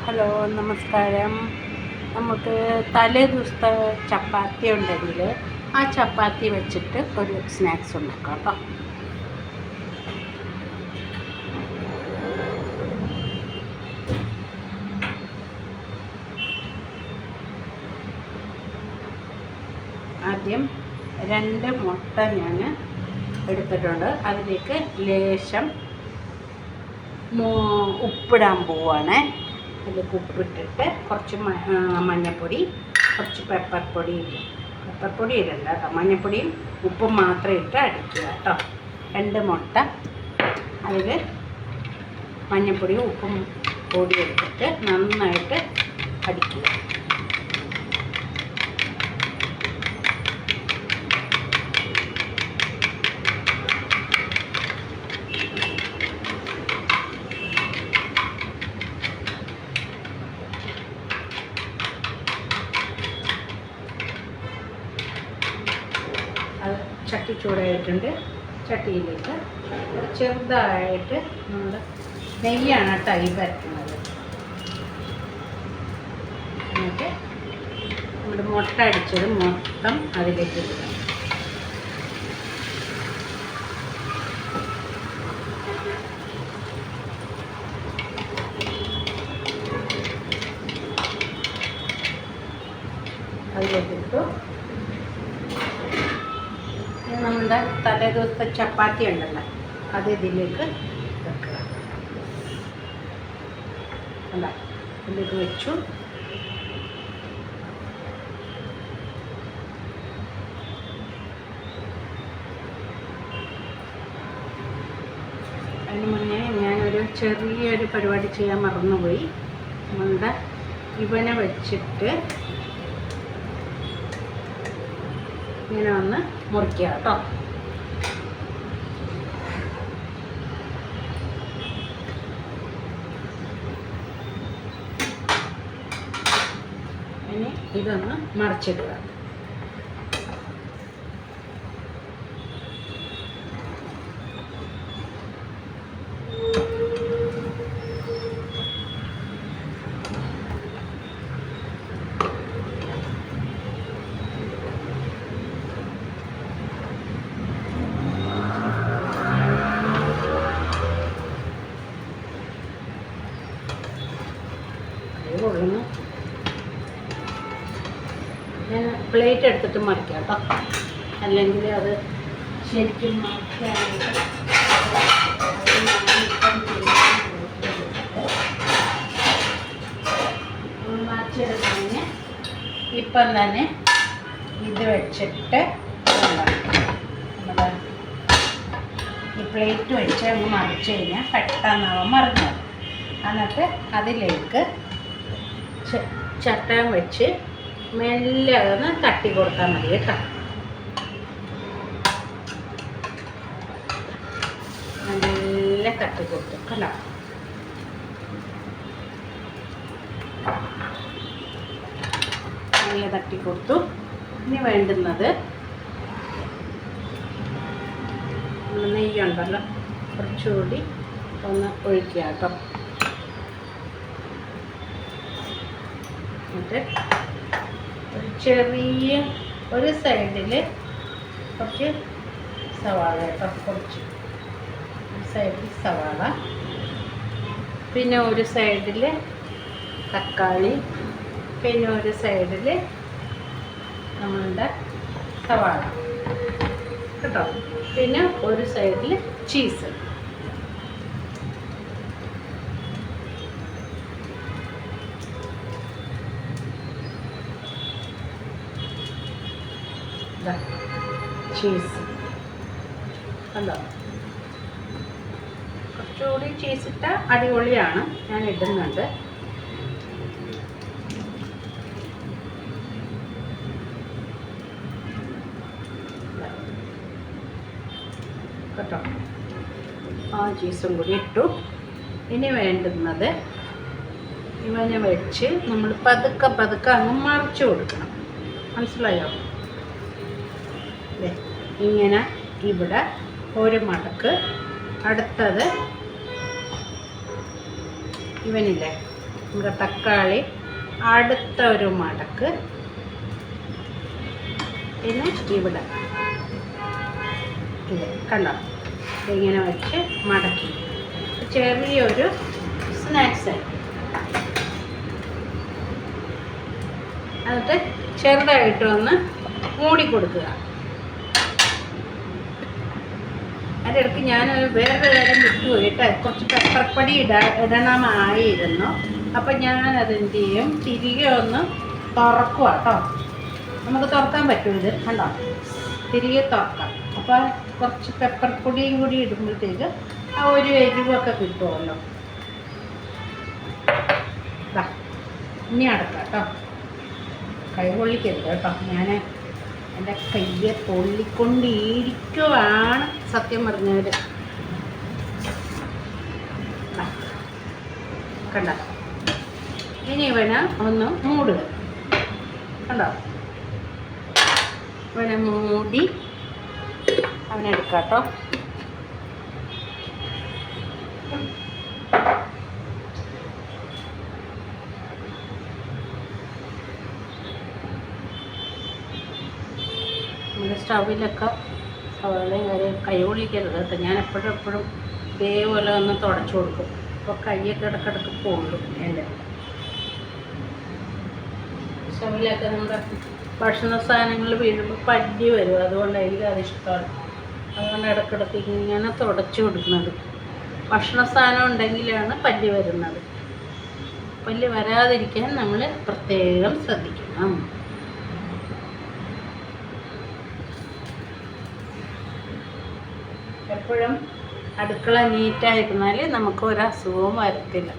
Hello, നമസ്കാരം. നമുക്ക് തലേ ദിവസത്തെ ചപ്പാത്തി ഉണ്ടെങ്കിൽ ആ ചപ്പാത്തി വെച്ചിട്ട് ഒരു സ്നാക്സ് ഉണ്ടാക്കാം കേട്ടോ. ആദ്യം 2 മുട്ട ഞാൻ എടുത്തിട്ടുണ്ട്. അതിലേക്ക് ലേശം ഉപ്പിടാൻ പോവാണ്. അതിലേക്ക് ഉപ്പിട്ടിട്ട് കുറച്ച് മഞ്ഞൾപ്പൊടി, കുറച്ച് പെപ്പർ പൊടി ഇടണ്ട കേട്ടോ. മഞ്ഞൾപ്പൊടിയും ഉപ്പും മാത്രം ഇട്ട് അടിക്കുക കേട്ടോ. 2 മുട്ട അതിൽ മഞ്ഞൾപ്പൊടിയും ഉപ്പും പൊടി എടുത്തിട്ട് നന്നായിട്ട് അടിക്കുക. അത് ചട്ടി ചൂടായിട്ടുണ്ട്. ചട്ടിയിലേക്ക് ചെറുതായിട്ട് നമ്മൾ നെയ്യാണ് കേട്ടോ പരത്തുന്നത്. എന്നിട്ട് നമ്മുടെ മുട്ട അടിച്ചത് മൊത്തം അതിലേക്ക് ഇടുക. അതിലേക്കിട്ടു. നമ്മുടെ തലേ ദിവസത്തെ ചപ്പാത്തി ഉണ്ടല്ലോ, അത് ഇതിലേക്ക് വെക്കുക. അല്ല, ഇതിലേക്ക് വെച്ചു. അതിന് മുന്നേ ഞാനൊരു ചെറിയൊരു പരിപാടി ചെയ്യാൻ മറന്നുപോയി. നമ്മളുടെ ഇവനെ വെച്ചിട്ട് ഇങ്ങനെ ഒന്ന് മുറിക്കുക കേട്ടോ. ഇനി ഇതൊന്ന് മറിച്ചിടുക. കൊള്ളുന്നു. ഞാൻ പ്ലേറ്റ് എടുത്തിട്ട് മറിക്കാം കേട്ടോ, അല്ലെങ്കിൽ അത് ശരിക്കും മറിച്ചെടുക്കുന്നതിന് ഇപ്പം തന്നെ ഇത് വെച്ചിട്ട് നമ്മുടെ ഈ പ്ലേറ്റ് വെച്ച് അങ്ങ് മറിച്ച് കഴിഞ്ഞാൽ പെട്ടെന്നാവും മറിഞ്ഞത്. എന്നിട്ട് അതിലേക്ക് ചട്ടം വെച്ച് മെല്ലെ അതൊന്ന് തട്ടി കൊടുത്താൽ മതി കേട്ടോ. നല്ല തട്ടി കൊടുത്തു കണ്ടോ. നല്ല തട്ടി കൊടുത്തു. ഇനി വേണ്ടുന്നത് നെയ്യുണ്ടല്ലോ, കുറച്ചുകൂടി ഒന്ന് ഒഴിക്കുക കേട്ടോ. എന്നിട്ട് ഒരു ചെറിയ ഒരു സൈഡിൽ കുറച്ച് സവാള കേട്ടോ, കുറച്ച് ഒരു സൈഡിൽ സവാള, പിന്നെ ഒരു സൈഡിൽ തക്കാളി, പിന്നെ ഒരു സൈഡിൽ നമ്മളുടെ സവാള കേട്ടോ, പിന്നെ ഒരു സൈഡിൽ ചീസ്. ചീസ് കണ്ടോ, കുറച്ചുകൂടി ചീസ് ഇട്ടാൽ അടിപൊളിയാണ്. ഞാൻ ഇടുന്നുണ്ട്. കേട്ടോ, ആ ചീസും കൂടി ഇട്ടു. ഇനി വേണ്ടുന്നത് ഇവനെ വെച്ച് നമ്മൾ പതുക്കെ അങ്ങ് മറിച്ച് കൊടുക്കണം. മനസ്സിലായോ? ഇങ്ങനെ ഇവിടെ ഒരു മടക്ക്, അടുത്തത് ഇവനില്ലേ നമുക്ക് തക്കാളി അടുത്ത ഒരു മടക്ക്, പിന്നെ ഇവിടെ ഇത് കണ്ടോ, ഇങ്ങനെ വെച്ച് മടക്കി ചെറിയൊരു സ്നാക്സ് ആയി. എന്നിട്ട് ചെറുതായിട്ട് ഒന്ന് മൂടി കൊടുക്കുക. അതിൻ്റെ ഇടയ്ക്ക് ഞാൻ വേറൊരു കാര്യം വിട്ടുപോയിട്ട് കുറച്ച് പെപ്പർപ്പൊടി ഇടണമായിരുന്നു. അപ്പം ഞാനതെന്ത് ചെയ്യും, തിരികെ ഒന്ന് തുറക്കുക കേട്ടോ. നമുക്ക് തുറക്കാൻ പറ്റും ഇത് കണ്ടോ, തിരികെ തുറക്കാം. അപ്പോൾ കുറച്ച് പെപ്പർപ്പൊടിയും കൂടി ഇടുമ്പോഴത്തേക്ക് ആ ഒരു എരിവൊക്കെ കിട്ടുമല്ലോ. ഇനി അടക്കാം കേട്ടോ, കൈ പൊള്ളിക്കരുത് കേട്ടോ. ഞാൻ എൻ്റെ കയ്യെ പൊള്ളിക്കൊണ്ടിരിക്കുവാണ് സത്യം പറഞ്ഞവർ. കണ്ട, ഇനി ഇവനെ ഒന്ന് മൂടുക കണ്ടോ. ഇവനെ മൂടി അവനെടുക്കാം കേട്ടോ. നമ്മുടെ സ്റ്റൗവിലൊക്കെ സവാളയും കാര്യം കൈ പൊള്ളിക്കരുത് കേട്ടോ. ഞാൻ എപ്പോഴും ഇതേപോലെ ഒന്ന് തുടച്ചു കൊടുക്കും. അപ്പോൾ കൈയൊക്കെ ഇടക്കിടക്ക് പൊള്ളും. എൻ്റെ സ്റ്റൗവിലൊക്കെ നമ്മുടെ ഭക്ഷണ സാധനങ്ങൾ വീഴുമ്പോൾ പല്ലി വരും. അതുകൊണ്ട് എനിക്ക് അതിഷ്ടമാണ്. അതുകൊണ്ട് ഇടക്കിടക്ക് ഇങ്ങനെ തുടച്ചു കൊടുക്കുന്നത്. ഭക്ഷണ സാധനം ഉണ്ടെങ്കിലാണ് പല്ലി വരുന്നത്. പല്ലി വരാതിരിക്കാൻ നമ്മൾ പ്രത്യേകം ശ്രദ്ധിക്കണം. എപ്പോഴും അടുക്കള നീറ്റായിരുന്നാൽ നമുക്ക് ഒരസുഖവും വരത്തില്ല.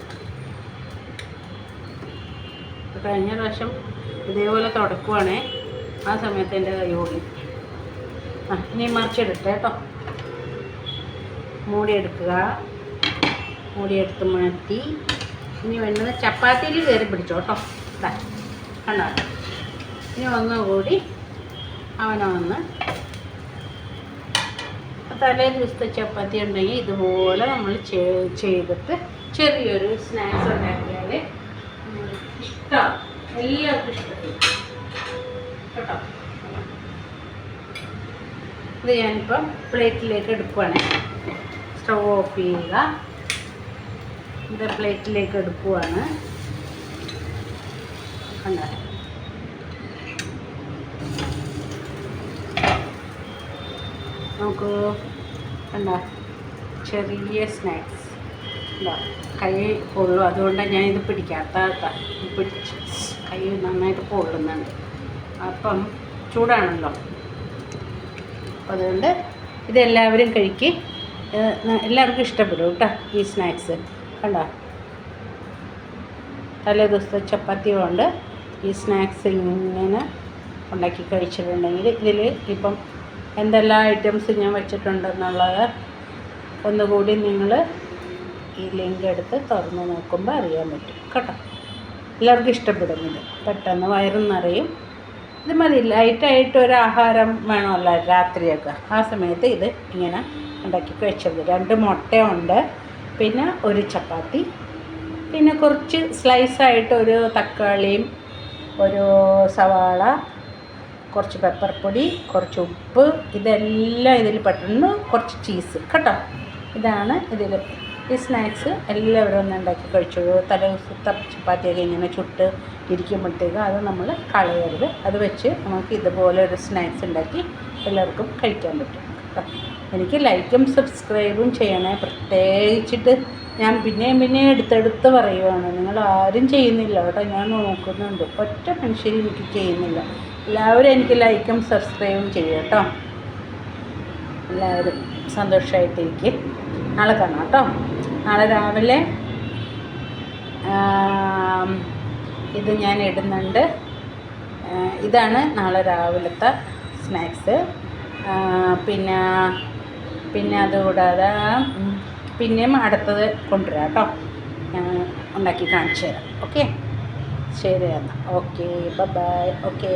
കഴിഞ്ഞ പ്രാവശ്യം ഇതേപോലെ തുടക്കുവാണേ, ആ സമയത്ത് എൻ്റെ കൈ പൊള്ളി. ഇനി മറിച്ചെടുക്കുക കേട്ടോ. മൂടിയെടുക്കുക, മൂടിയെടുത്ത് മാറ്റി. ഇനി വേണ്ടത് ചപ്പാത്തിയിൽ കയറി പിടിച്ചോ കേട്ടോ. കണ്ടോ, ഇനി ഒന്നുകൂടി അവനൊന്ന് തലേ ദിവസത്തെ ചപ്പാത്തി ഉണ്ടെങ്കിൽ ഇതുപോലെ നമ്മൾ ചെയ്തിട്ട് ചെറിയൊരു സ്നാക്സ് ഉണ്ടാക്കിയാൽ ഇഷ്ടമാണ്, എല്ലാവർക്കും ഇഷ്ടപ്പെടും കേട്ടോ. ഇത് ഞാനിപ്പം പ്ലേറ്റിലേക്ക് എടുക്കുവാണ്. സ്റ്റൗ ഓഫ് ചെയ്യുക. ഇത് പ്ലേറ്റിലേക്ക് എടുക്കുവാണ്. കണ്ടോ, നമുക്ക് കണ്ടോ ചെറിയ സ്നാക്സ്. എന്താ കൈ പൊള്ളും, അതുകൊണ്ടാണ് ഞാനിത് പിടിക്കാത്ത. പിടിച്ച് കൈ നന്നായിട്ട് പൊള്ളുന്നുണ്ട്. അപ്പം ചൂടാണല്ലോ, അതുകൊണ്ട് ഇതെല്ലാവരും കഴിക്കും. എല്ലാവർക്കും ഇഷ്ടപ്പെടും കേട്ടോ ഈ സ്നാക്സ്. കണ്ടോ, തലേ ദിവസത്തെ ചപ്പാത്തി കൊണ്ട് ഈ സ്നാക്സ് ഇങ്ങനെ ഉണ്ടാക്കി കഴിച്ചിട്ടുണ്ടെങ്കിൽ ഇതിൽ ഇപ്പം എന്തെല്ലാം ഐറ്റംസ് ഞാൻ വെച്ചിട്ടുണ്ടെന്നുള്ളത് ഒന്നുകൂടി നിങ്ങൾ ഈ ലിങ്ക് എടുത്ത് തുറന്ന് നോക്കുമ്പോൾ അറിയാൻ പറ്റും കേട്ടോ. എല്ലാവർക്കും ഇഷ്ടപ്പെടും. ഇത് പെട്ടെന്ന് വയറും നിറയും. ഇത് മതി, ലൈറ്റായിട്ടൊരു ആഹാരം വേണമല്ലോ രാത്രിയൊക്കെ. ആ സമയത്ത് ഇത് ഇങ്ങനെ ഉണ്ടാക്കി കഴിച്ചത്. 2 മുട്ടയുണ്ട്, പിന്നെ ഒരു ചപ്പാത്തി, പിന്നെ കുറച്ച് സ്ലൈസായിട്ട് ഒരു തക്കാളിയും ഒരു സവാള, കുറച്ച് പെപ്പർപ്പൊടി, കുറച്ച് ഉപ്പ്, ഇതെല്ലാം ഇതിൽ പെട്ടെന്ന് കുറച്ച് ചീസ് കേട്ടോ. ഇതാണ് ഇതിൽ ഈ സ്നാക്സ്. എല്ലാവരും ഒന്ന് ഉണ്ടാക്കി കഴിച്ചോളൂ. തലേ ദിവസത്തെ ചപ്പാത്തിയൊക്കെ ഇങ്ങനെ ചുട്ട് ഇരിക്കുമ്പോഴത്തേക്കും അത് നമ്മൾ കളയരുത്. അത് വെച്ച് നമുക്ക് ഇതുപോലെ ഒരു സ്നാക്സ് ഉണ്ടാക്കി എല്ലാവർക്കും കഴിക്കാൻ പറ്റും കേട്ടോ. എനിക്ക് ലൈക്കും സബ്സ്ക്രൈബും ചെയ്യണേ. പ്രത്യേകിച്ചിട്ട് ഞാൻ പിന്നെയും എടുത്തെടുത്ത് പറയുവാണ്, നിങ്ങൾ ആരും ചെയ്യുന്നില്ല കേട്ടോ. ഞാൻ നോക്കുന്നുണ്ട്, ഒറ്റ മനുഷ്യരും എനിക്ക് ചെയ്യുന്നില്ല. എല്ലാവരും എനിക്ക് ലൈക്കും സബ്സ്ക്രൈബും ചെയ്യും കേട്ടോ. എല്ലാവരും സന്തോഷമായിട്ടിരിക്കും. നാളെ കാണാം കേട്ടോ. നാളെ രാവിലെ ഇത് ഞാൻ ഇടുന്നുണ്ട്. ഇതാണ് നാളെ രാവിലത്തെ സ്നാക്സ്. പിന്നെ അതുകൂടാതെ പിന്നെയും അടുത്തത് കൊണ്ടുവരാം കേട്ടോ. ഉണ്ടാക്കി കാണിച്ചു തരാം. ഓക്കെ, ശരി എന്നാൽ. Okay, bye. ഓക്കെ.